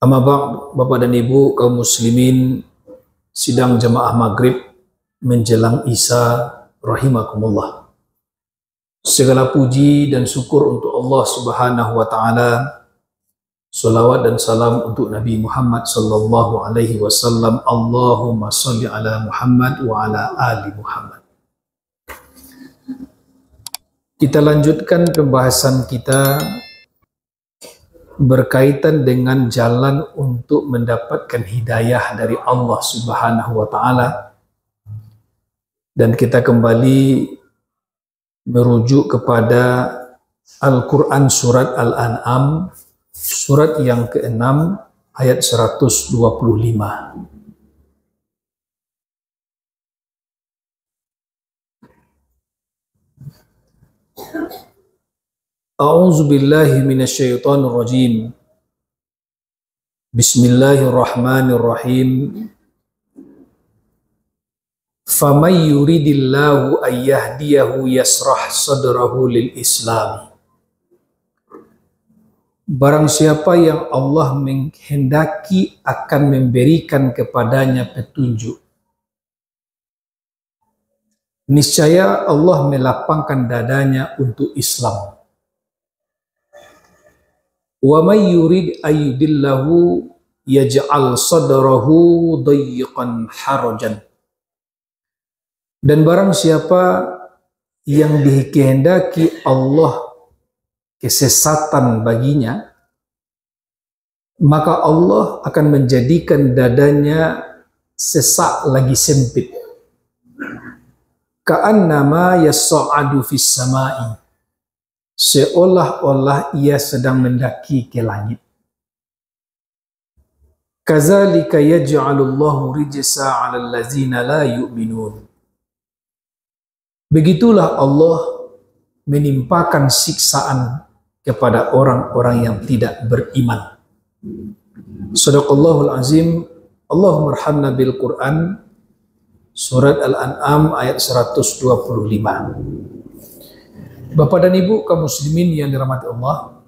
Amma ba'd, Bapak dan Ibu kaum muslimin, sidang jamaah maghrib menjelang Isya rahimakumullah. Segala puji dan syukur untuk Allah Subhanahu wa taala. Salawat dan salam untuk Nabi Muhammad sallallahu alaihi wasallam. Allahumma shalli ala Muhammad wa ala ali Muhammad. Kita lanjutkan pembahasan kita berkaitan dengan jalan untuk mendapatkan hidayah dari Allah Subhanahu wa taala, dan kita kembali merujuk kepada Al-Quran surat Al-An'am, surat yang ke-6 ayat 125. A'udzu billahi minasyaitonir rajim. Bismillahirrahmanirrahim. Faman yuridillahu ayyahdiyahu yasrah sadrahu lil Islam. Barang siapa yang Allah menghendaki akan memberikan kepadanya petunjuk, niscaya Allah melapangkan dadanya untuk Islam. Wa may yurid ayyudillahu yaj'al sadrahu dayyiqan harajan. Dan barang siapa yang dikehendaki Allah kesesatan baginya, maka Allah akan menjadikan dadanya sesak lagi sempit. Ka'annama yas'adu fis sama'i, seolah-olah ia sedang mendaki ke langit. Kadzalika yaj'alullahu rijsa 'alal ladzina la yu'minun. Begitulah Allah menimpakan siksaan kepada orang-orang yang tidak beriman. Shadaqallahul azim. Allahumma arhamna bil Quran, surat Al-An'am ayat 125. Bapak dan Ibu kaum muslimin yang dirahmati Allah,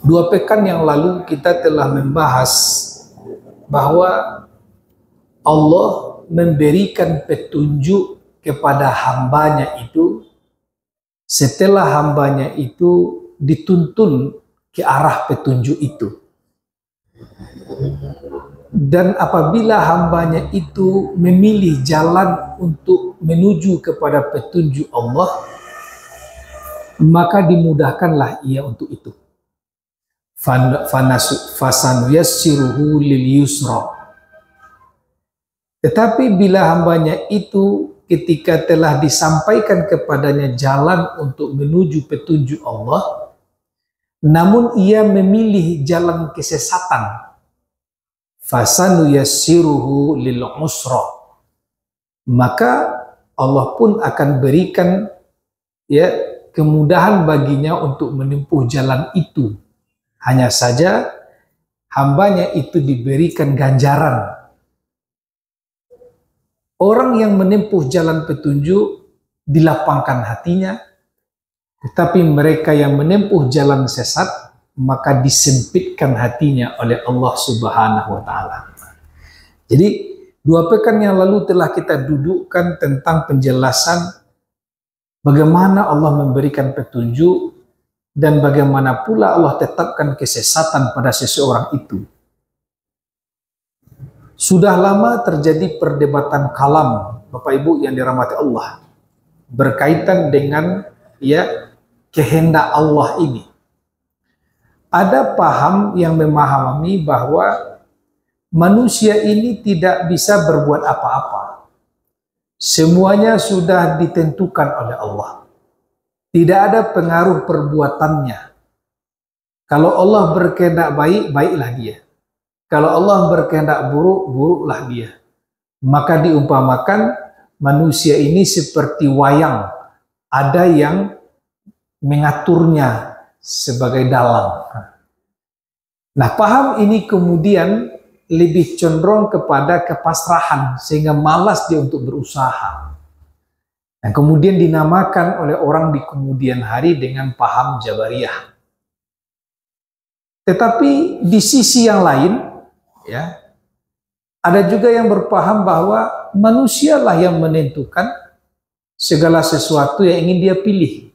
2 pekan yang lalu kita telah membahas bahwa Allah memberikan petunjuk kepada hambanya itu setelah hambanya itu dituntun ke arah petunjuk itu. Dan apabila hambanya itu memilih jalan untuk menuju kepada petunjuk Allah, maka dimudahkanlah ia untuk itu. Fasanuyassiruhu lil yusra. Tetapi bila hambanya itu ketika telah disampaikan kepadanya jalan untuk menuju petunjuk Allah, namun ia memilih jalan kesesatan, fasanuyassiruhu lil usra, maka Allah pun akan berikan kemudahan baginya untuk menempuh jalan itu. Hanya saja hambanya itu diberikan ganjaran. Orang yang menempuh jalan petunjuk dilapangkan hatinya, tetapi mereka yang menempuh jalan sesat maka disempitkan hatinya oleh Allah Subhanahu wa taala. Jadi 2 pekan yang lalu telah kita dudukkan tentang penjelasan bagaimana Allah memberikan petunjuk dan bagaimana pula Allah tetapkan kesesatan pada seseorang itu. Sudah lama terjadi perdebatan kalam, Bapak Ibu yang dirahmati Allah, berkaitan dengan kehendak Allah ini. Ada paham yang memahami bahwa manusia ini tidak bisa berbuat apa-apa. Semuanya sudah ditentukan oleh Allah. Tidak ada pengaruh perbuatannya. Kalau Allah berkehendak baik, baiklah dia. Kalau Allah berkehendak buruk, buruklah dia. Maka diumpamakan manusia ini seperti wayang. Ada yang mengaturnya sebagai dalang. Nah, paham ini kemudian lebih cenderung kepada kepasrahan, sehingga malas dia untuk berusaha. Yang kemudian dinamakan oleh orang di kemudian hari dengan paham Jabariyah. Tetapi di sisi yang lain, ya, ada juga yang berpaham bahwa manusialah yang menentukan segala sesuatu yang ingin dia pilih.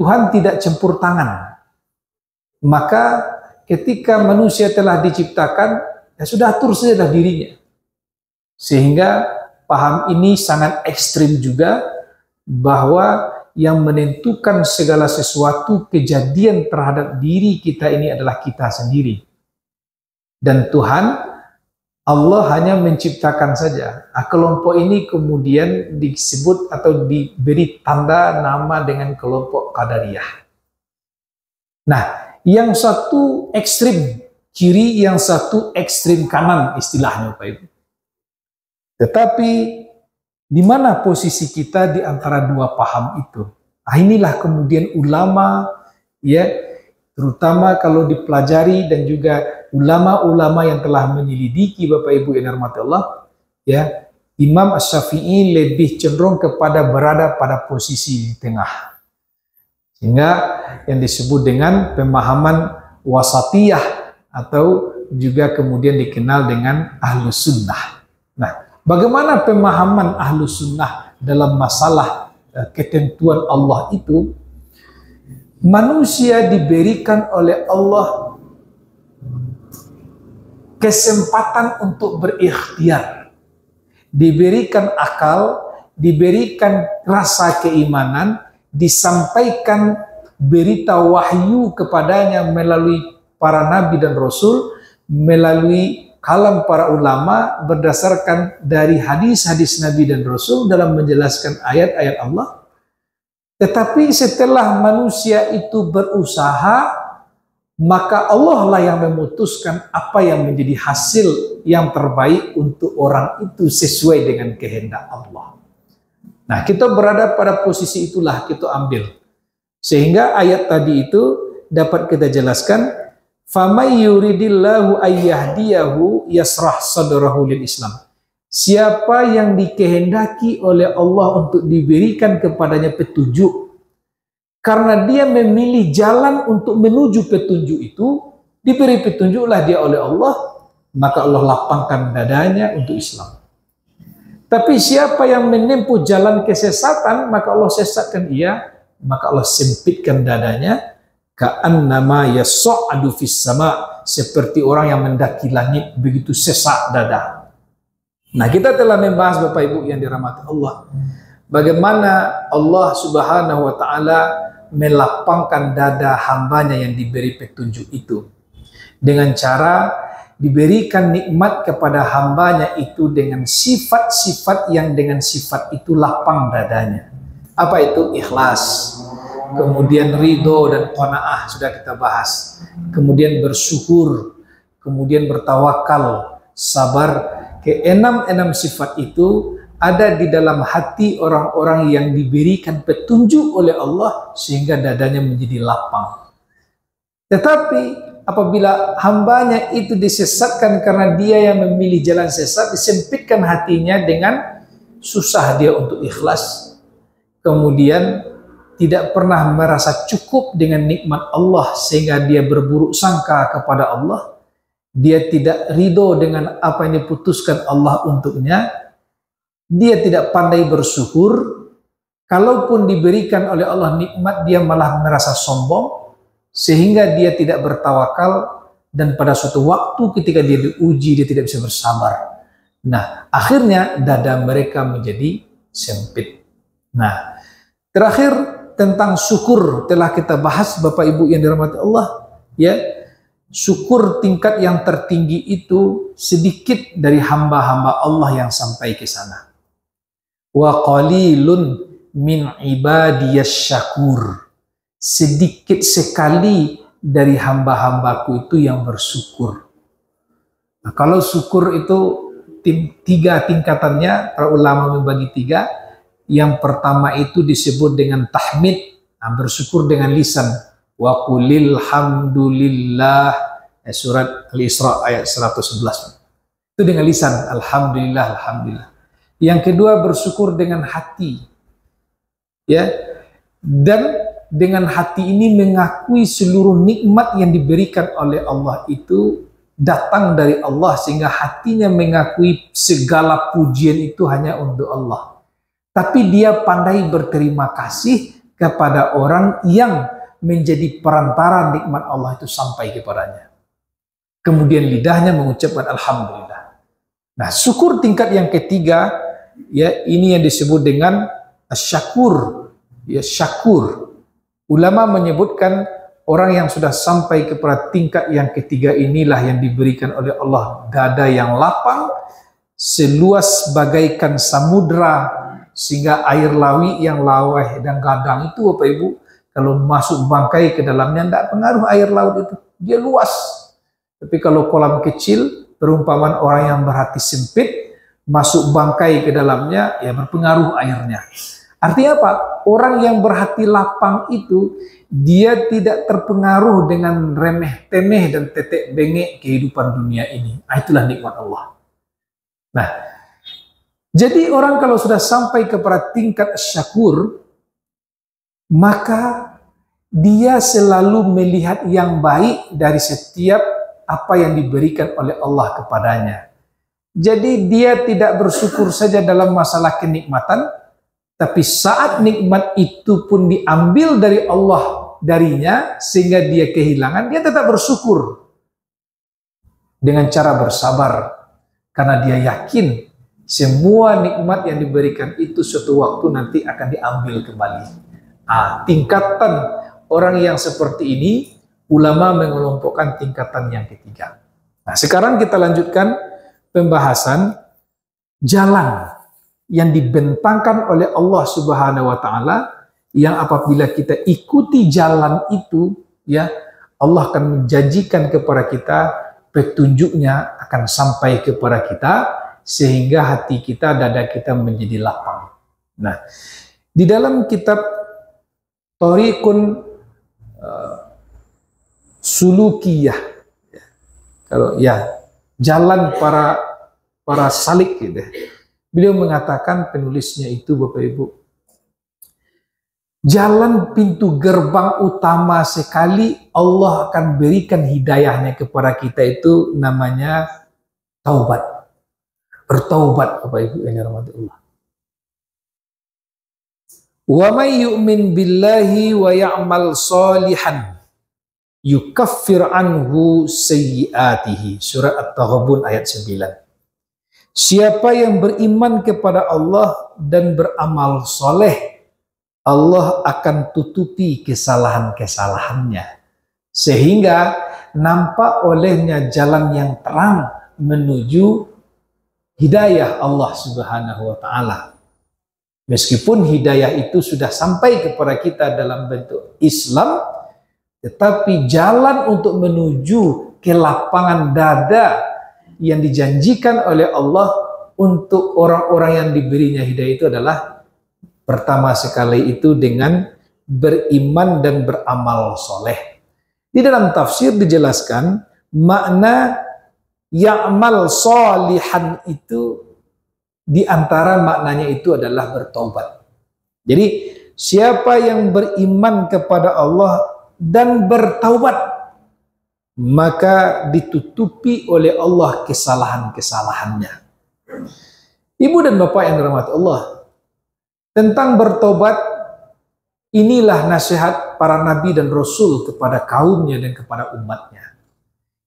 Tuhan tidak campur tangan. Maka ketika manusia telah diciptakan, ya sudah atur saja dirinya. Sehingga paham ini sangat ekstrim juga, bahwa yang menentukan segala sesuatu kejadian terhadap diri kita ini adalah kita sendiri. Dan Tuhan, Allah hanya menciptakan saja. Kelompok ini kemudian disebut atau diberi tanda nama dengan kelompok Qadariyah. Nah, yang satu ekstrim kiri, yang satu ekstrim kanan istilahnya Pak Ibu. Tetapi di mana posisi kita di antara dua paham itu? Nah, inilah kemudian ulama, ya, terutama kalau dipelajari, dan juga ulama-ulama yang telah menyelidiki Bapak Ibu yang dirahmati Allah, ya, Imam Asy-Syafi'i lebih cenderung kepada berada pada posisi di tengah. Sehingga yang disebut dengan pemahaman wasatiyah, atau juga kemudian dikenal dengan Ahlus Sunnah. Nah, bagaimana pemahaman Ahlus Sunnah dalam masalah ketentuan Allah itu? Manusia diberikan oleh Allah kesempatan untuk berikhtiar, diberikan akal, diberikan rasa keimanan, disampaikan berita wahyu kepadanya melalui para nabi dan rasul, melalui kalam para ulama, berdasarkan dari hadis-hadis nabi dan rasul dalam menjelaskan ayat-ayat Allah. Tetapi setelah manusia itu berusaha, maka Allah lah yang memutuskan apa yang menjadi hasil yang terbaik untuk orang itu sesuai dengan kehendak Allah. Nah, kita berada pada posisi itulah kita ambil. Sehingga ayat tadi itu dapat kita jelaskan, "Famay yuridillahu ayyahdiyahu yasrah sadrahu lil Islam." Siapa yang dikehendaki oleh Allah untuk diberikan kepadanya petunjuk, karena dia memilih jalan untuk menuju petunjuk itu, diberi petunjuklah dia oleh Allah, maka Allah lapangkan dadanya untuk Islam. Tapi siapa yang menempuh jalan kesesatan, maka Allah sesatkan ia, maka Allah sempitkan dadanya, ka'annama yas'adu fis sama, seperti orang yang mendaki langit begitu sesak dada. Nah, kita telah membahas Bapak Ibu yang dirahmati Allah, bagaimana Allah Subhanahu wa taala melapangkan dada hambanya yang diberi petunjuk itu dengan cara diberikan nikmat kepada hambanya itu dengan sifat-sifat yang dengan sifat itu lapang dadanya. Apa itu? Ikhlas, kemudian ridho dan qanaah, sudah kita bahas, kemudian bersyukur, kemudian bertawakal, sabar. Keenam sifat itu ada di dalam hati orang-orang yang diberikan petunjuk oleh Allah sehingga dadanya menjadi lapang. Tetapi apabila hambanya itu disesatkan karena dia yang memilih jalan sesat, disempitkan hatinya dengan susah dia untuk ikhlas, kemudian tidak pernah merasa cukup dengan nikmat Allah sehingga dia berburuk sangka kepada Allah, dia tidak ridho dengan apa yang diputuskan Allah untuknya, dia tidak pandai bersyukur, kalaupun diberikan oleh Allah nikmat dia malah merasa sombong, sehingga dia tidak bertawakal, dan pada suatu waktu ketika dia diuji dia tidak bisa bersabar. Nah, akhirnya dada mereka menjadi sempit. Nah, terakhir tentang syukur telah kita bahas Bapak Ibu yang dirahmati Allah, ya. Syukur tingkat yang tertinggi itu sedikit dari hamba-hamba Allah yang sampai ke sana. Wa qalilun min ibadiyas syakur. Sedikit sekali dari hamba-hambaku itu yang bersyukur. Nah, kalau syukur itu tiga tingkatannya, para ulama membagi tiga. Yang pertama itu disebut dengan tahmid, bersyukur dengan lisan. Wa qulil hamdulillah, surat Al-Isra ayat 111. Itu dengan lisan, alhamdulillah, alhamdulillah. Yang kedua bersyukur dengan hati, ya. Dan dengan hati ini mengakui seluruh nikmat yang diberikan oleh Allah itu datang dari Allah, sehingga hatinya mengakui segala pujian itu hanya untuk Allah. Tapi dia pandai berterima kasih kepada orang yang menjadi perantara nikmat Allah itu sampai kepadanya. Kemudian lidahnya mengucapkan alhamdulillah. Nah, syukur tingkat yang ketiga, ya, ini yang disebut dengan syakur. Ya, syakur. Ulama menyebutkan orang yang sudah sampai kepada tingkat yang ketiga inilah yang diberikan oleh Allah dada yang lapang, seluas bagaikan samudra, sehingga air lawi yang laweh dan gadang itu, Bapak Ibu, kalau masuk bangkai ke dalamnya tidak pengaruh air laut itu, dia luas. Tapi kalau kolam kecil, perumpamaan orang yang berhati sempit, masuk bangkai ke dalamnya, ya berpengaruh airnya. Artinya apa? Orang yang berhati lapang itu, dia tidak terpengaruh dengan remeh-temeh dan tetek bengek kehidupan dunia ini. Itulah nikmat Allah. Nah, jadi orang kalau sudah sampai kepada tingkat syakur, maka dia selalu melihat yang baik dari setiap apa yang diberikan oleh Allah kepadanya. Jadi dia tidak bersyukur saja dalam masalah kenikmatan, tapi saat nikmat itu pun diambil dari Allah darinya sehingga dia kehilangan, dia tetap bersyukur dengan cara bersabar, karena dia yakin semua nikmat yang diberikan itu suatu waktu nanti akan diambil kembali. Tingkatan orang yang seperti ini, ulama mengelompokkan tingkatan yang ketiga. Nah, sekarang kita lanjutkan pembahasan jalan yang dibentangkan oleh Allah Subhanahu wa taala, yang apabila kita ikuti jalan itu, ya, Allah akan menjanjikan kepada kita petunjuknya akan sampai kepada kita, sehingga hati kita, dada kita menjadi lapang. Nah, di dalam kitab Thariqun Sulukiyah, kalau ya jalan para salik gitu. Beliau mengatakan, penulisnya itu, Bapak Ibu, jalan pintu gerbang utama sekali Allah akan berikan hidayahnya kepada kita itu namanya taubat. Bertaubat, Bapak Ibu yang dirahmati Allah. Wa may yu'min billahi wa ya'mal salihan yukaffir anhu sayyiatihi. Surat At-Taghabun ayat 9. Siapa yang beriman kepada Allah dan beramal soleh, Allah akan tutupi kesalahan-kesalahannya, sehingga nampak olehnya jalan yang terang menuju hidayah Allah Subhanahu wa taala. Meskipun hidayah itu sudah sampai kepada kita dalam bentuk Islam, tetapi jalan untuk menuju kelapangan dada yang dijanjikan oleh Allah untuk orang-orang yang diberinya hidayah itu adalah pertama sekali itu dengan beriman dan beramal soleh. Di dalam tafsir dijelaskan makna ya'mal solihan itu, di antara maknanya itu adalah bertobat. Jadi siapa yang beriman kepada Allah dan bertaubat, maka ditutupi oleh Allah kesalahan-kesalahannya. Ibu dan Bapak yang dirahmati Allah, tentang bertobat, inilah nasihat para nabi dan rasul kepada kaumnya dan kepada umatnya.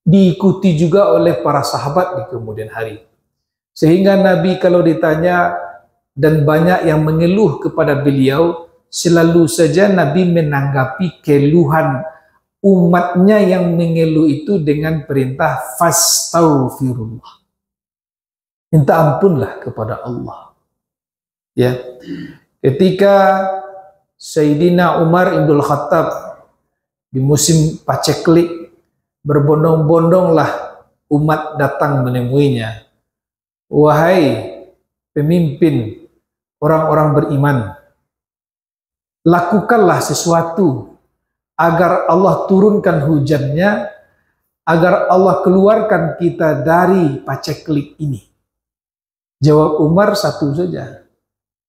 Diikuti juga oleh para sahabat di kemudian hari. Sehingga Nabi kalau ditanya dan banyak yang mengeluh kepada beliau, selalu saja Nabi menanggapi keluhan umatnya yang mengeluh itu dengan perintah fastaghfirullah. Minta ampunlah kepada Allah. Ya. Ketika Sayyidina Umar Ibnul Khattab di musim paceklik, berbondong-bondonglah umat datang menemuinya. Wahai pemimpin orang-orang beriman, lakukanlah sesuatu agar Allah turunkan hujannya, agar Allah keluarkan kita dari paceklik ini. Jawab Umar satu saja,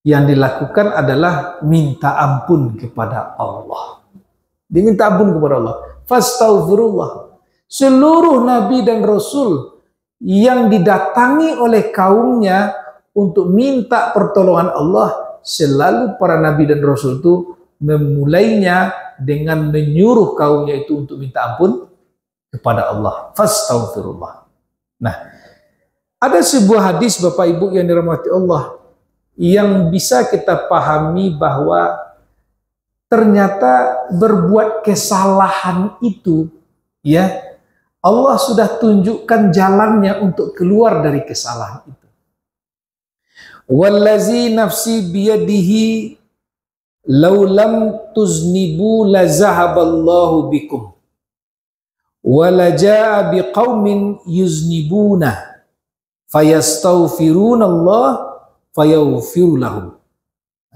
yang dilakukan adalah minta ampun kepada Allah. diminta ampun kepada Allah. Fastaghfirullah. Seluruh nabi dan rasul yang didatangi oleh kaumnya untuk minta pertolongan Allah, selalu para nabi dan rasul itu memulainya dengan menyuruh kaumnya itu untuk minta ampun kepada Allah. Fastaghfirullah. Nah, ada sebuah hadis Bapak Ibu yang dirahmati Allah yang bisa kita pahami bahwa ternyata berbuat kesalahan itu, ya, Allah sudah tunjukkan jalannya untuk keluar dari kesalahan itu. Wallazi nafsi biyadihi law lam tuznibu la zahaballahu bikum wa la jaa biqaumin yuznibuna fayastaghfiruna Allah fayaghfiru lahum.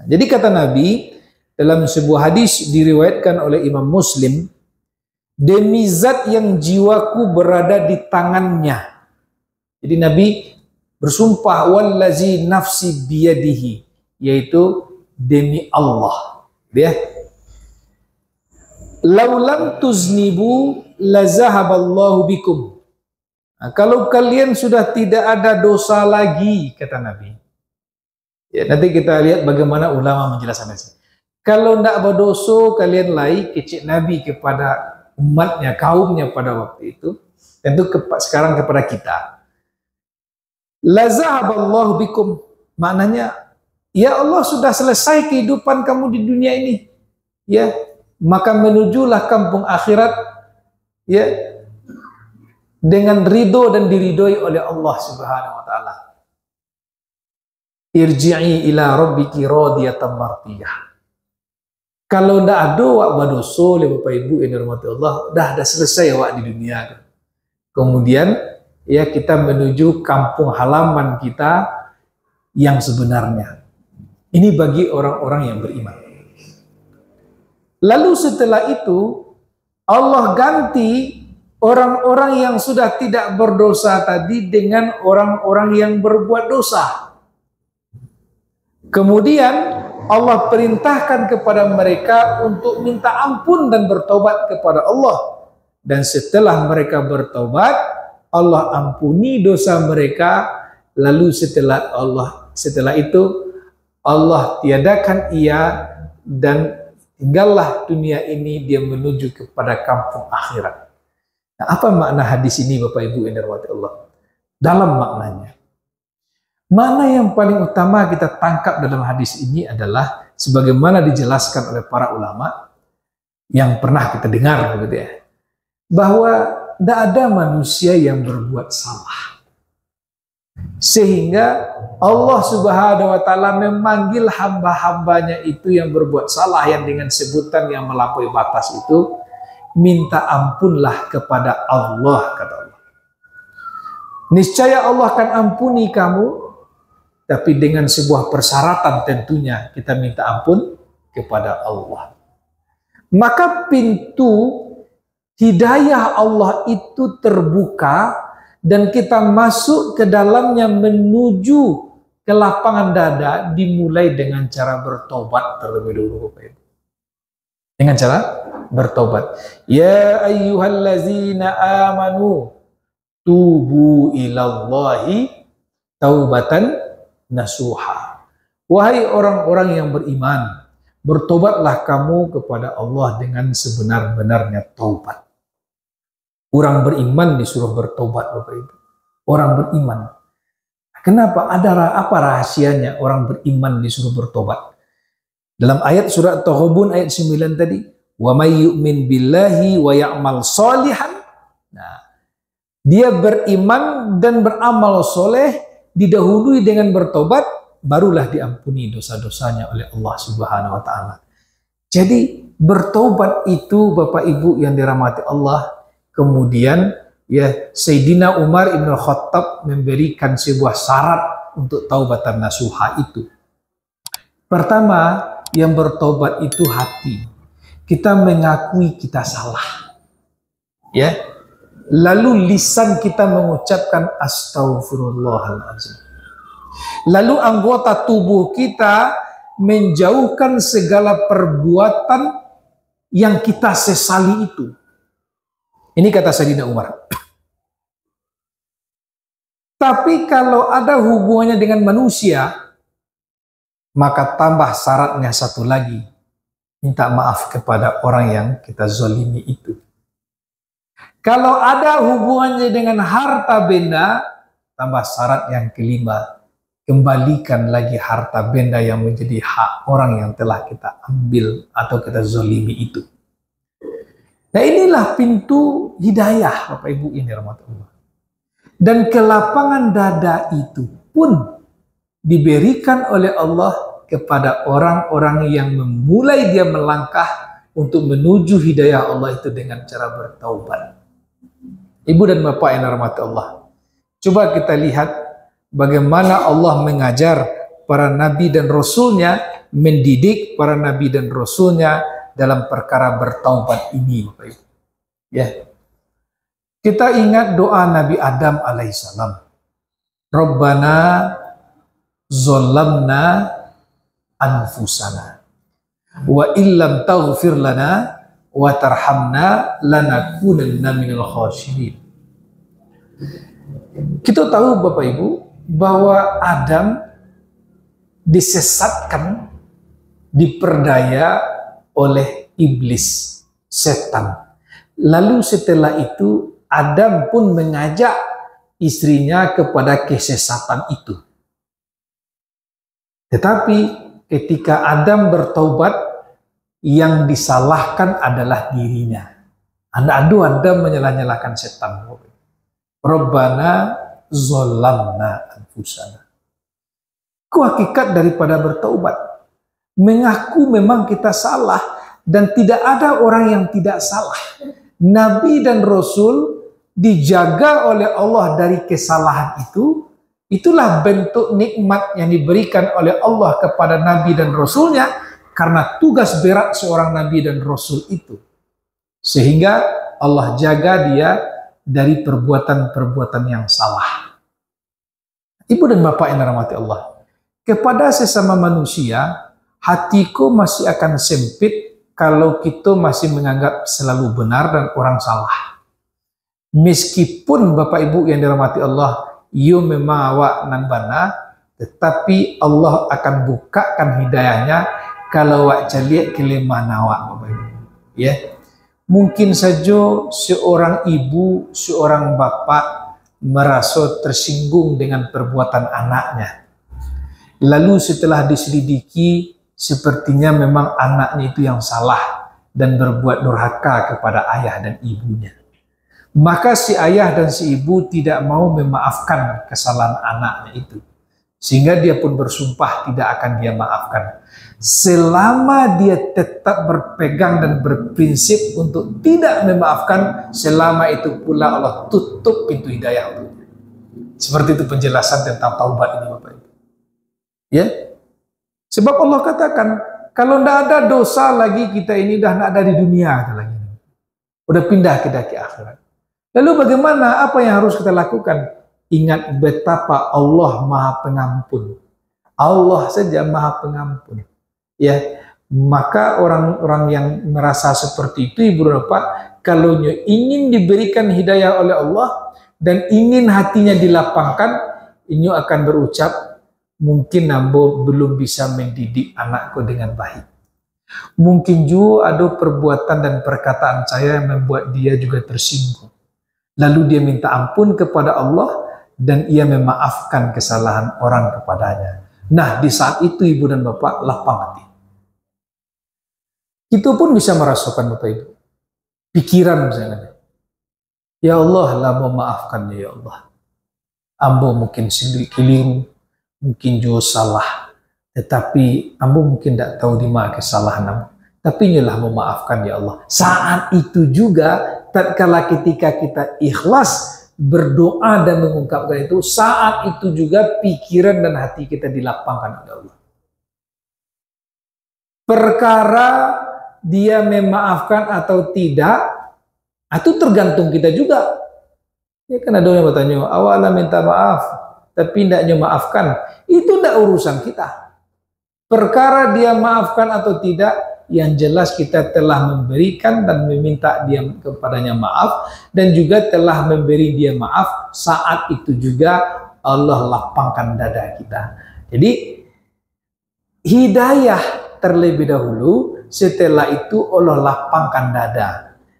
Jadi kata Nabi dalam sebuah hadis diriwayatkan oleh Imam Muslim, demi zat yang jiwaku berada di tangannya. Jadi Nabi bersumpah wallazi nafsi biyadihi, yaitu demi Allah, ya. Laulam tuznibu la zahaballahu bikum. Nah, kalau kalian sudah tidak ada dosa lagi, kata Nabi. Ya, nanti kita lihat bagaimana ulama menjelaskan ini. Kalau tidak berdosa, kalian lai kecil Nabi kepada umatnya, kaumnya pada waktu itu, tentu sekarang kepada kita. La zahaballahu bikum, maknanya ya Allah sudah selesai kehidupan kamu di dunia ini, ya, maka menujulah kampung akhirat, ya, dengan ridho dan diridhoi oleh Allah Subhanahu wa taala. Irji'i ila rabbiki radiyatan mardiyah. Kalau ndak ada wak badoso oleh Bapak Ibu yang dirahmati Allah, dah selesai wak di dunia. Kemudian ya kita menuju kampung halaman kita yang sebenarnya. Ini bagi orang-orang yang beriman. Lalu setelah itu Allah ganti orang-orang yang sudah tidak berdosa tadi dengan orang-orang yang berbuat dosa. Kemudian Allah perintahkan kepada mereka untuk minta ampun dan bertobat kepada Allah. Dan setelah mereka bertobat, Allah ampuni dosa mereka. Lalu setelah itu Allah tiadakan ia dan tinggallah dunia ini, dia menuju kepada kampung akhirat. Nah, apa makna hadis ini Bapak Ibu yang dirahmati Allah? Dalam maknanya, mana yang paling utama kita tangkap dalam hadis ini adalah sebagaimana dijelaskan oleh para ulama yang pernah kita dengar, begitu ya, bahwa tidak ada manusia yang berbuat salah sehingga Allah Subhanahu wa taala memanggil hamba-hambanya itu yang berbuat salah, yang dengan sebutan yang melampaui batas itu, minta ampunlah kepada Allah, kata Allah. Niscaya Allah akan ampuni kamu, tapi dengan sebuah persyaratan tentunya, kita minta ampun kepada Allah. Maka pintu hidayah Allah itu terbuka dan kita masuk ke dalamnya menuju ke lapangan dada, dimulai dengan cara bertobat terlebih dahulu, Bapak Ibu. Dengan cara bertobat. Ya ayyuhallazina amanu tubu ilallahi taubatan nasuha. Wahai orang-orang yang beriman, bertobatlah kamu kepada Allah dengan sebenar-benarnya taubat. Orang beriman disuruh bertobat, Bapak Ibu. Orang beriman. Kenapa? Apa rahasianya orang beriman disuruh bertobat? Dalam ayat surat Taghabun ayat 9 tadi, wa may yu'min billahi wa ya'mal shalihan. Nah, dia beriman dan beramal soleh, didahului dengan bertobat, barulah diampuni dosa-dosanya oleh Allah Subhanahu wa taala. Jadi bertobat itu Bapak Ibu yang dirahmati Allah. Kemudian ya Sayyidina Umar Ibn Khattab memberikan sebuah syarat untuk taubatan nasuha itu. Pertama, yang bertobat itu hati. Kita mengakui kita salah. Ya. Lalu lisan kita mengucapkan astaghfirullahaladzim. Lalu anggota tubuh kita menjauhkan segala perbuatan yang kita sesali itu. Ini kata Sayyidina Umar. Tapi kalau ada hubungannya dengan manusia, maka tambah syaratnya satu lagi. Minta maaf kepada orang yang kita zalimi itu. Kalau ada hubungannya dengan harta benda, tambah syarat yang kelima. Kembalikan lagi harta benda yang menjadi hak orang yang telah kita ambil atau kita zalimi itu. Nah, inilah pintu hidayah, Bapak Ibu ini rahmatullah. Dan kelapangan dada itu pun diberikan oleh Allah kepada orang-orang yang memulai dia melangkah untuk menuju hidayah Allah itu dengan cara bertaubat. Ibu dan Bapak yang dirahmati Allah, coba kita lihat bagaimana Allah mengajar para nabi dan rasulnya, mendidik para nabi dan rasulnya dalam perkara bertaubat ini, Bapak Ibu. Ya. Kita ingat doa Nabi Adam alaihissalam. Rabbana zolamna anfusana wa illam taghfir lana wa tarhamna lanakunanna minal khasirin. Kita tahu Bapak Ibu bahwa Adam disesatkan, diperdaya oleh iblis, setan. Lalu setelah itu Adam pun mengajak istrinya kepada kesesatan itu. Tetapi ketika Adam bertaubat, yang disalahkan adalah dirinya. Adam menyalah-nyalahkan setan. Rabbana zolamna anfusana. Itu hakikat daripada bertaubat. Mengaku memang kita salah dan tidak ada orang yang tidak salah. Nabi dan Rasul dijaga oleh Allah dari kesalahan itu. Itulah bentuk nikmat yang diberikan oleh Allah kepada Nabi dan Rasulnya karena tugas berat seorang Nabi dan Rasul itu. Sehingga Allah jaga dia dari perbuatan-perbuatan yang salah. Ibu dan Bapak yang dirahmati Allah, kepada sesama manusia, hatiku masih akan sempit kalau kita masih menganggap selalu benar dan orang salah. Meskipun Bapak Ibu yang dirahmati Allah, you memang awak nan bana, tetapi Allah akan bukakan hidayahnya kalau awak caliak kelemahan awak, Bapak Ibu. Ya. Mungkin saja seorang ibu, seorang bapak merasa tersinggung dengan perbuatan anaknya. Lalu setelah diselidiki, sepertinya memang anaknya itu yang salah dan berbuat durhaka kepada ayah dan ibunya. Maka si ayah dan si ibu tidak mau memaafkan kesalahan anaknya itu. Sehingga dia pun bersumpah tidak akan dia maafkan. Selama dia tetap berpegang dan berprinsip untuk tidak memaafkan, selama itu pula Allah tutup pintu hidayah untuknya. Seperti itu penjelasan tentang taubat ini, Bapak Ibu. Ya. Sebab Allah katakan, kalau tidak ada dosa lagi kita ini dah tidak ada di dunia lagi. Udah pindah ke akhirat. Lalu bagaimana? Apa yang harus kita lakukan? Ingat betapa Allah Maha Pengampun. Allah saja Maha Pengampun. Ya, maka orang-orang yang merasa seperti itu, Ibu dan Bapak, kalau ingin diberikan hidayah oleh Allah dan ingin hatinya dilapangkan, ini akan berucap, mungkin Nambo belum bisa mendidik anakku dengan baik. Mungkin juga ada perbuatan dan perkataan saya yang membuat dia juga tersinggung. Lalu dia minta ampun kepada Allah dan ia memaafkan kesalahan orang kepadanya. Nah, di saat itu Ibu dan Bapak lapang hati. Kita pun bisa merasakan Bapak Ibu. Pikiran misalnya. Ya Allah, lah mau maafkan ya Allah. Ambo mungkin keliru, mungkin juga salah. Tetapi ambo mungkin tidak tahu di mana kesalahan ambo. Tapi nyalah memaafkan ya Allah. Saat itu juga, tatkala ketika kita ikhlas berdoa dan mengungkapkan itu, saat itu juga pikiran dan hati kita dilapangkan oleh Allah. Perkara dia memaafkan atau tidak, itu tergantung kita juga. Ya kan ada yang bertanya, awalnya minta maaf, tapi tidaknya maafkan. Itu tidak urusan kita. Perkara dia maafkan atau tidak, yang jelas kita telah memberikan dan meminta dia kepadanya maaf, dan juga telah memberi dia maaf, saat itu juga Allah lapangkan dada kita. Jadi hidayah terlebih dahulu, setelah itu Allah lapangkan dada.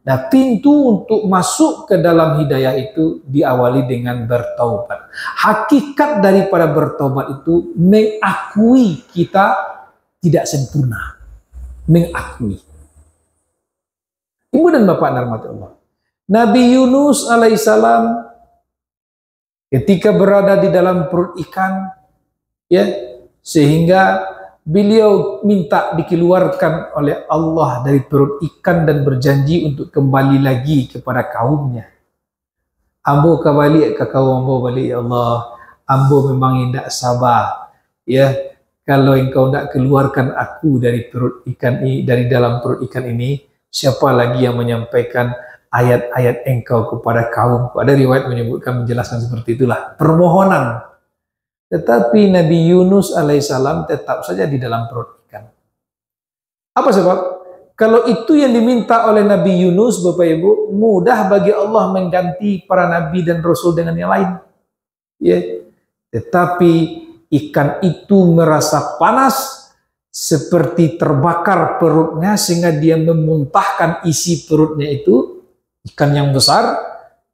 Nah, pintu untuk masuk ke dalam hidayah itu diawali dengan bertaubat. Hakikat daripada bertaubat itu mengakui kita tidak sempurna. Mengakui. Ibu dan bapak rahmat Allah. Nabi Yunus alaihissalam ketika berada di dalam perut ikan, ya, sehingga beliau minta dikeluarkan oleh Allah dari perut ikan dan berjanji untuk kembali lagi kepada kaumnya. Ambo kembali ke kaum ambo balik, ya Allah. Ambo memang tidak sabar, ya. Kalau engkau tidak keluarkan aku dari perut ikan ini, dari dalam perut ikan ini, siapa lagi yang menyampaikan ayat-ayat engkau kepada kaumku? Ada riwayat menyebutkan, menjelaskan seperti itulah permohonan. Tetapi Nabi Yunus alaihissalam tetap saja di dalam perut ikan. Apa sebab? Kalau itu yang diminta oleh Nabi Yunus, Bapak Ibu, mudah bagi Allah mengganti para nabi dan rasul dengan yang lain. Ya. Tetapi ikan itu merasa panas, seperti terbakar perutnya, sehingga dia memuntahkan isi perutnya itu, ikan yang besar.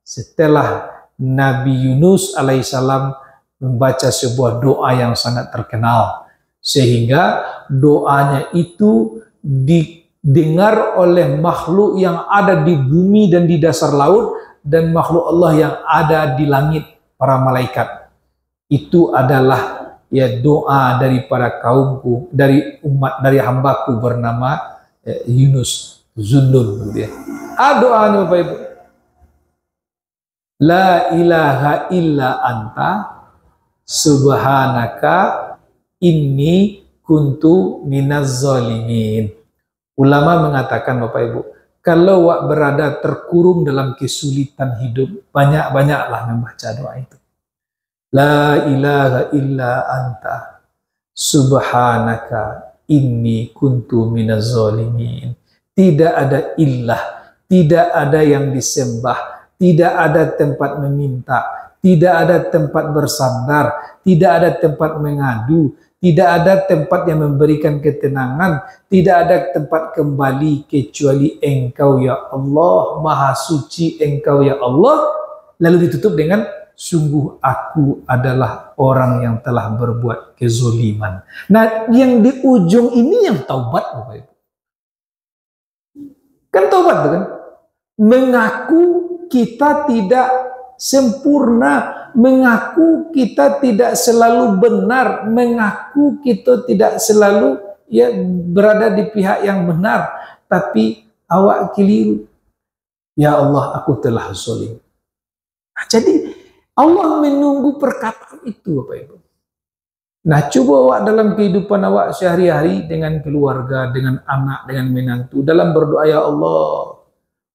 Setelah Nabi Yunus alaihissalam membaca sebuah doa yang sangat terkenal, sehingga doanya itu didengar oleh makhluk yang ada di bumi dan di dasar laut, dan makhluk Allah yang ada di langit, para malaikat. Itu adalah ya doa daripada kaumku, dari umat, dari hambaku bernama Yunus Zunnun. Doanya Bapak Ibu, la ilaha illa anta subhanaka inni kuntu minaz zalimin. Ulama mengatakan, Bapak Ibu, kalau wak berada terkurung dalam kesulitan hidup, banyak-banyaklah membaca doa itu. La ilaha illa anta subhanaka inni kuntu minaz zalimin. Tidak ada ilah, tidak ada yang disembah, tidak ada tempat meminta, tidak ada tempat bersandar, tidak ada tempat mengadu, tidak ada tempat yang memberikan ketenangan, tidak ada tempat kembali kecuali Engkau ya Allah, Maha Suci Engkau ya Allah. Lalu ditutup dengan, sungguh aku adalah orang yang telah berbuat kezoliman. Nah, yang di ujung ini yang taubat, Bapak Ibu. Kan taubat kan? Mengaku kita tidak sempurna, mengaku kita tidak selalu benar, mengaku kita tidak selalu ya berada di pihak yang benar, tapi awak keliru. Ya Allah, aku telah zalim. Nah, jadi Allah menunggu perkataan itu, Bapak Ibu. Nah, coba awak dalam kehidupan awak sehari-hari dengan keluarga, dengan anak, dengan menantu, dalam berdoa, ya Allah,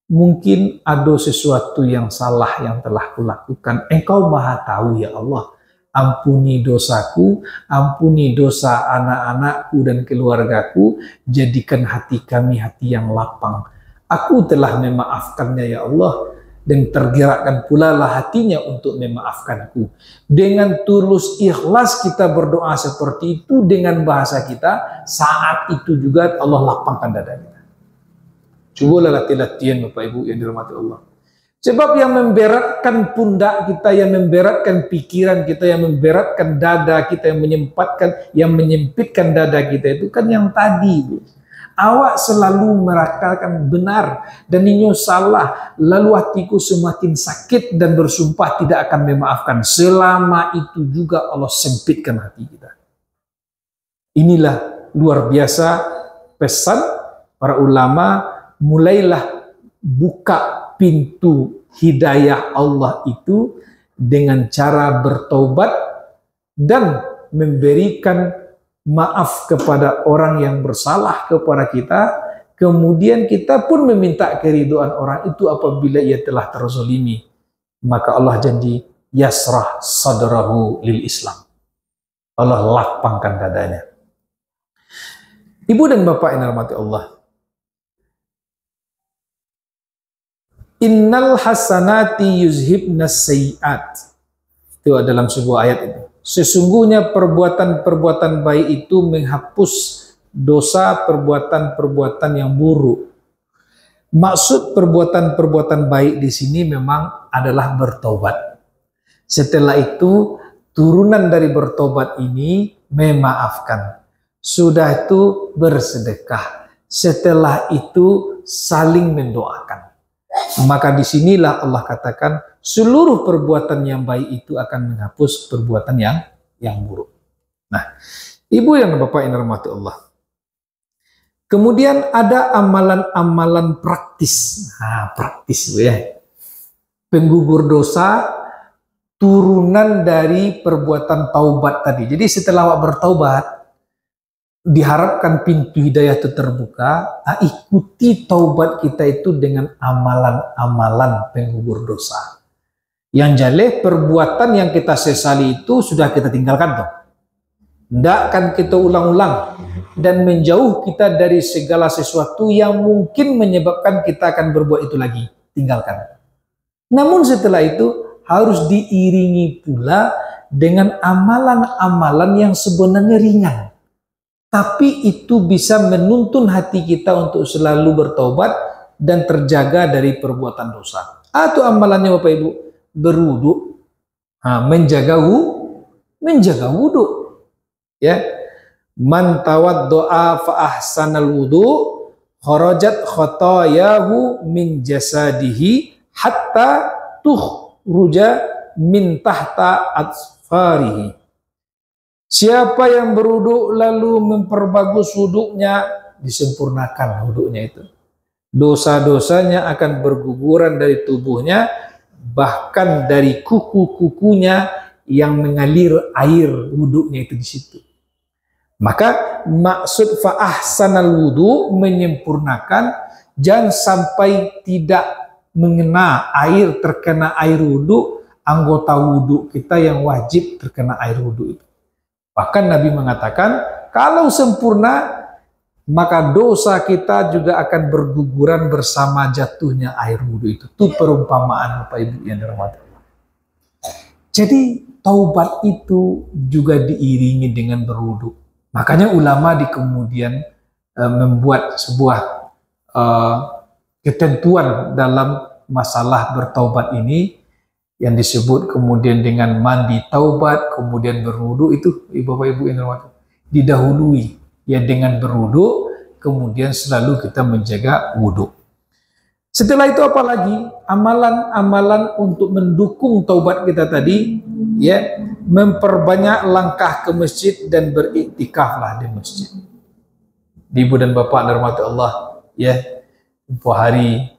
mungkin ada sesuatu yang salah yang telah kulakukan. Engkau Maha tahu ya Allah. Ampuni dosaku, ampuni dosa anak-anakku dan keluargaku, jadikan hati kami hati yang lapang. Aku telah memaafkannya ya Allah, dan tergerakkan pula lah hatinya untuk memaafkanku. Dengan tulus ikhlas kita berdoa seperti itu dengan bahasa kita, saat itu juga Allah lapangkan dada kita. Cobalah latihan Bapak Ibu yang dirahmati Allah. Sebab yang memberatkan pundak kita, yang memberatkan pikiran kita, yang memberatkan dada kita, yang menyempitkan dada kita itu kan yang tadi, Bu. Awak selalu merasakan benar dan ini salah, lalu hatiku semakin sakit dan bersumpah tidak akan memaafkan. Selama itu juga Allah sempitkan hati kita. Inilah luar biasa pesan para ulama, mulailah buka pintu hidayah Allah itu dengan cara bertaubat dan memberikan maaf kepada orang yang bersalah kepada kita. Kemudian kita pun meminta keridhaan orang itu apabila ia telah terzalimi. Maka Allah janji, yasrah sadrahu lil Islam. Allah lapangkan dadanya. Ibu dan bapak yang dirahmati Allah, innal hasanati yuzhibnas sayyi'at. Itu dalam sebuah ayat itu. Sesungguhnya perbuatan-perbuatan baik itu menghapus dosa perbuatan-perbuatan yang buruk. Maksud perbuatan-perbuatan baik di sini memang adalah bertobat. Setelah itu, turunan dari bertobat ini memaafkan. Sudah itu bersedekah. Setelah itu saling mendoakan. Maka disinilah Allah katakan seluruh perbuatan yang baik itu akan menghapus perbuatan yang buruk. Nah, ibu yang bapak yang dirahmati Allah. Kemudian ada amalan-amalan praktis. Nah, praktis ya. Penggugur dosa turunan dari perbuatan taubat tadi. Jadi setelah awak bertaubat, diharapkan pintu hidayah itu terbuka, ikuti taubat kita itu dengan amalan-amalan penggugur dosa. Yang jelas perbuatan yang kita sesali itu sudah kita tinggalkan toh. Tidak akan kita ulang-ulang dan menjauh kita dari segala sesuatu yang mungkin menyebabkan kita akan berbuat itu lagi. Tinggalkan. Namun setelah itu harus diiringi pula dengan amalan-amalan yang sebenarnya ringan. Tapi itu bisa menuntun hati kita untuk selalu bertobat dan terjaga dari perbuatan dosa. Atau amalannya Bapak Ibu, berwudu, menjaga wudu. Ya, man tawaddoa fa ahsanal wudu kharajat khotayahu min jasadihi hatta tukhruja min tahta asfarihi. Siapa yang berwudu lalu memperbagus wudunya, disempurnakan wudunya itu. Dosa-dosanya akan berguguran dari tubuhnya, bahkan dari kuku-kukunya yang mengalir air wudunya itu di situ. Maka maksud fa ahsanal wudu menyempurnakan, jangan sampai tidak mengena air, terkena air wudu, anggota wudu kita yang wajib terkena air wudu itu. Bahkan Nabi mengatakan, kalau sempurna, maka dosa kita juga akan berguguran bersama jatuhnya air wudhu itu. Itu perumpamaan Bapak Ibu yang dirahmati Allah. Jadi taubat itu juga diiringi dengan berwudhu. Makanya ulama di kemudian membuat sebuah ketentuan dalam masalah bertaubat ini, yang disebut kemudian dengan mandi taubat, kemudian berwudu, itu Bapak Ibu yang dirahmati, didahului ya dengan berwudu, kemudian selalu kita menjaga wudu. Setelah itu apalagi amalan-amalan untuk mendukung taubat kita tadi, ya, memperbanyak langkah ke masjid dan beriktikaflah di masjid. Ibu dan Bapak dirahmati Allah, ya, tempoh hari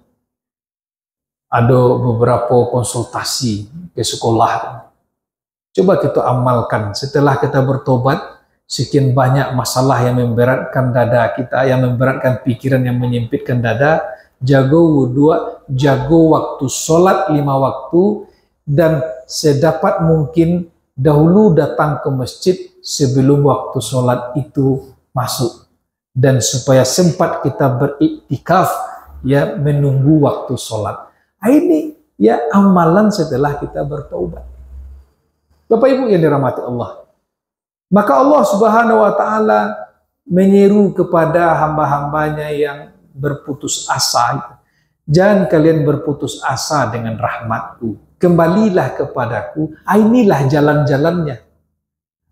ada beberapa konsultasi ke sekolah. Coba kita amalkan setelah kita bertobat, sekian banyak masalah yang memberatkan dada kita, yang memberatkan pikiran, yang menyempitkan dada. Jago wudu, jago waktu sholat 5 waktu, dan sedapat mungkin dahulu datang ke masjid sebelum waktu sholat itu masuk. Dan supaya sempat kita beriktikaf, ya, menunggu waktu sholat. Ini ya amalan setelah kita bertaubat. Bapak Ibu yang dirahmati Allah. Maka Allah Subhanahu wa taala menyeru kepada hamba-hambanya yang berputus asa. Jangan kalian berputus asa dengan rahmatku. Kembalilah kepadaku. Inilah jalan-jalannya.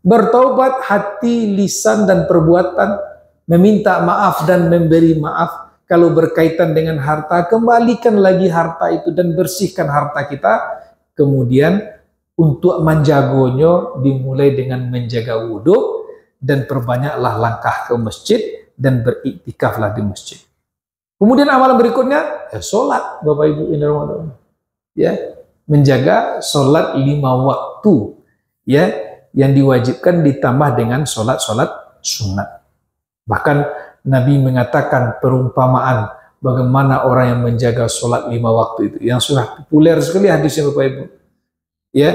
Bertaubat hati, lisan, dan perbuatan. Meminta maaf dan memberi maaf. Kalau berkaitan dengan harta, kembalikan lagi harta itu dan bersihkan harta kita. Kemudian untuk menjagonya dimulai dengan menjaga wudhu dan perbanyaklah langkah ke masjid dan beriktikaflah di masjid. Kemudian amalan berikutnya, ya, sholat, Bapak Ibu ini Ramadan. Ya, menjaga sholat 5 waktu, ya, yang diwajibkan ditambah dengan sholat-sholat sunat. Bahkan Nabi mengatakan perumpamaan bagaimana orang yang menjaga sholat 5 waktu itu, yang sudah populer sekali hadisnya Bapak Ibu. Ya,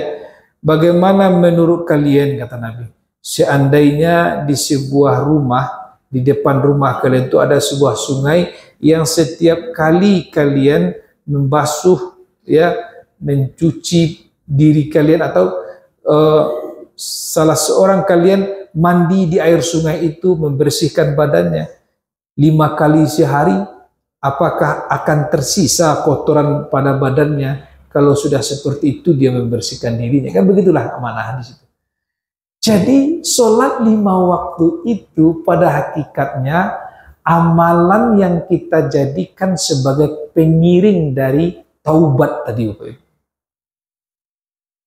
bagaimana menurut kalian, kata Nabi, seandainya di sebuah rumah di depan rumah kalian itu ada sebuah sungai yang setiap kali kalian membasuh, ya, mencuci diri kalian atau salah seorang kalian mandi di air sungai itu, membersihkan badannya 5 kali sehari, apakah akan tersisa kotoran pada badannya? Kalau sudah seperti itu dia membersihkan dirinya. Kan begitulah amanah di situ. Jadi sholat 5 waktu itu pada hakikatnya amalan yang kita jadikan sebagai pengiring dari taubat tadi, Bapak Ibu.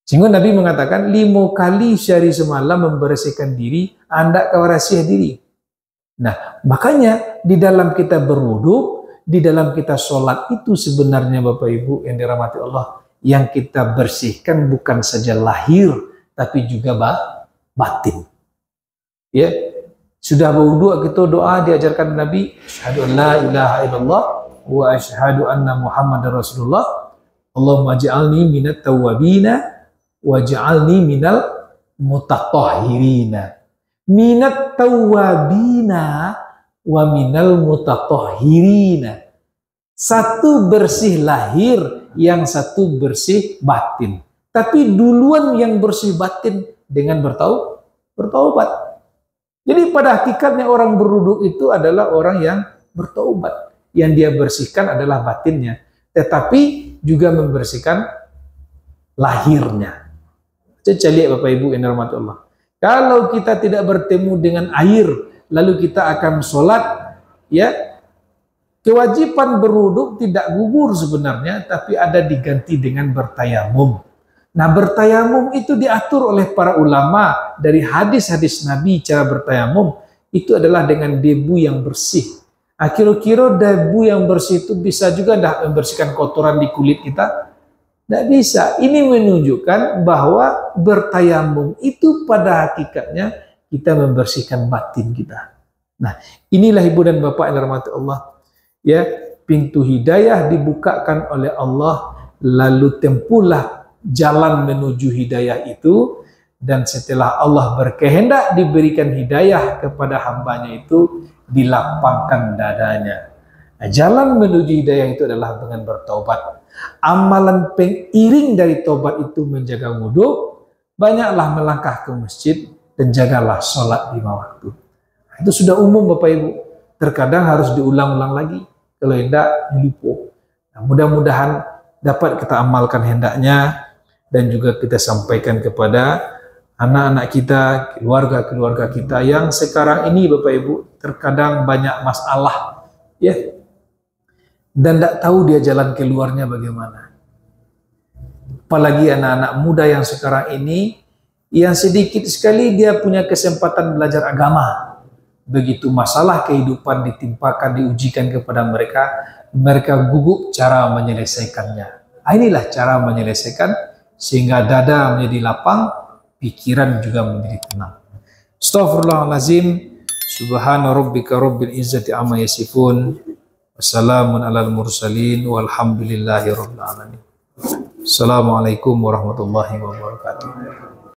Sehingga Nabi mengatakan 5 kali sehari semalam membersihkan diri, Anda kawarasiah diri. Nah, makanya di dalam kita berwudu, di dalam kita sholat itu sebenarnya Bapak Ibu yang dirahmati Allah, yang kita bersihkan bukan saja lahir, tapi juga batin. Ya, sudah berwudu kita doa diajarkan Nabi, asyhadu an la ilaha illallah wa asyhadu anna Muhammadar Rasulullah. Allahumma ij'alni minat tawwabina waj'alni minal mutatahhirina. Minat tawwabina wa minal mutatahhirina. Satu bersih lahir, yang satu bersih batin. Tapi duluan yang bersih batin dengan bertaubat. Jadi pada hakikatnya orang berwudu itu adalah orang yang bertaubat. Yang dia bersihkan adalah batinnya, tetapi juga membersihkan lahirnya. Jadi lihat Bapak Ibu yang dirahmati Allah. Kalau kita tidak bertemu dengan air, lalu kita akan sholat, ya, kewajiban berwudu tidak gugur sebenarnya, tapi ada diganti dengan bertayamum. Nah, bertayamum itu diatur oleh para ulama dari hadis-hadis Nabi. Cara bertayamum itu adalah dengan debu yang bersih. Kira-kira debu yang bersih itu bisa juga tidak membersihkan kotoran di kulit kita? Tidak bisa. Ini menunjukkan bahwa bertayamum itu pada hakikatnya kita membersihkan batin kita. Nah, inilah Ibu dan Bapak yang dirahmati Allah. Ya, pintu hidayah dibukakan oleh Allah, lalu tempuhlah jalan menuju hidayah itu, dan setelah Allah berkehendak diberikan hidayah kepada hambanya itu, dilapangkan dadanya. Nah, jalan menuju hidayah itu adalah dengan bertaubat. Amalan pengiring dari taubat itu menjaga wudhu, banyaklah melangkah ke masjid, dan jagalah sholat 5 waktu. Itu sudah umum Bapak Ibu. Terkadang harus diulang-ulang lagi, kalau tidak lupa. Nah, mudah-mudahan dapat kita amalkan hendaknya, dan juga kita sampaikan kepada anak-anak kita, keluarga-keluarga kita yang sekarang ini Bapak Ibu terkadang banyak masalah, ya, dan tidak tahu dia jalan keluarnya bagaimana. Apalagi anak-anak muda yang sekarang ini, yang sedikit sekali dia punya kesempatan belajar agama. Begitu masalah kehidupan ditimpakan, diujikan kepada mereka, mereka gugup cara menyelesaikannya. Inilah cara menyelesaikan, sehingga dada menjadi lapang, pikiran juga menjadi tenang. Astaghfirullahalazim. Subhana rabbika rabbil izzati amma yasifun. Wassalamun alal mursalin walhamdulillahi rabbil alamin. Assalamualaikum warahmatullahi wabarakatuh.